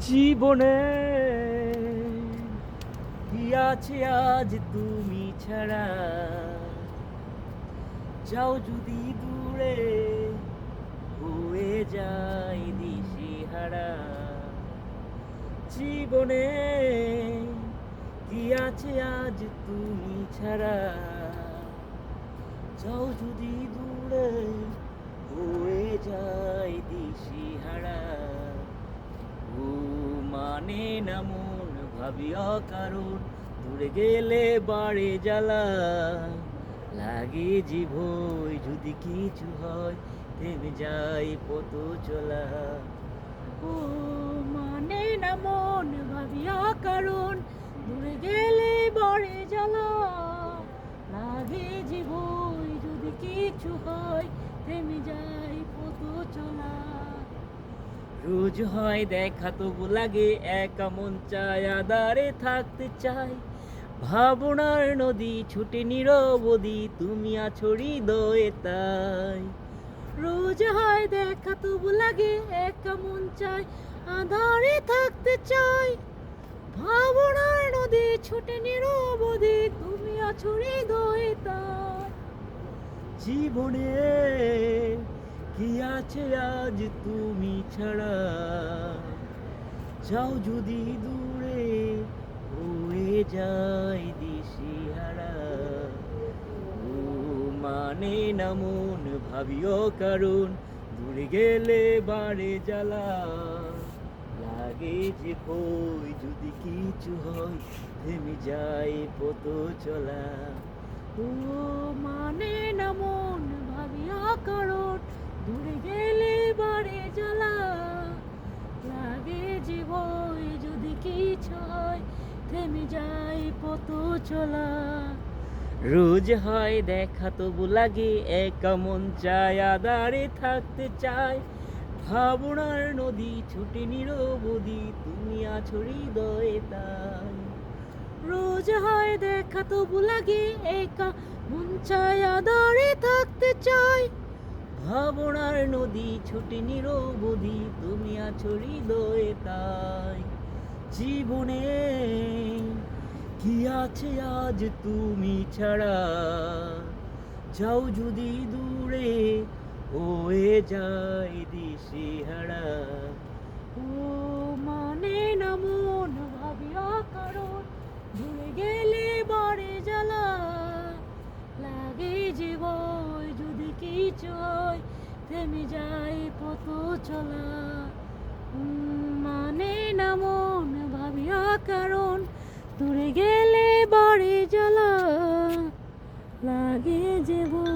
জীবনে কি আছে আজ তুমি ছাড়া, যাও যদি দূরে হয়ে যায় দিশেহারা। জীবনে কি আছে আজ তুমি ছাড়া, যাও যদি দূরে হয়ে যায় দিশেহারা। ও মানে না মন ভাবিয়া কারণ, দূরে গেলে বাড়ে জ্বালা। লাগে জীবই যদি কিছু হয়, থেমে যায় পথ চলা। ও মানে না মন ভাবিয়া কারণ, দূরে গেলে বড়ে জ্বালা। লাগে জীবই যদি কিছু হয়, থেমে যায় পথ চলা। রোজ হয় দেখা তবু লাগে একা, মন চায় আধারে থাকতে চাই। ভাবনার নদী ছুটে নিরবধি, তুমি আছো হৃদয়ে তাই। রোজ হয় দেখা তবু লাগে একা, মন চায় আধারে থাকতে চাই। ভাবনার নদী ছুটে নিরবধি, তুমি আছো হৃদয়ে তাই। জীবনে কি আছে আজ তুমি ছাড়া, যাও যদি দূরে হয়ে যায় দিশেহারা। ও মানে না মন ভাবিও কারণ, দূরে গেলে বাড়ে জ্বালা। লাগে যে কই যদি কিছু হয়, থেমে যায় পথ চলা। ও মানে না মন ভাবিয়া কারণ, দূরে গেলে বাড়ে জ্বালা। লাগে জীবই যদি কিছু হয়, থেমে যায় পথ চলা। রোজ হয় দেখা তবু লাগে একা, মন চায় আধারে থাকতে চায়। ভাবনার নদী ছুটে নিরবধি, তুমি আছো হৃদয়ে তাই। রোজ হয় দেখা তবু লাগে একা, মন চায় আধারে থাকতে চাই। ভাবনার নদী ছুটে নিরবধি, তুমি আছো হৃদয়ে তাই। জীবনে কি আছে আজ তুমি ছাড়া, যাও যদি দূরে হয়ে যায় দিশেহারা। ও মানে না মন ভাবিয়া কারণ, দূরে গেলে বাড়ে জ্বালা। লাগে জীবই যদি কিছু হয়, থেমে যায় পথ চলা। মানে না মন ভাবিয়া কারণ, দূরে গেলে বাড়ে জ্বালা। লাগে জীবন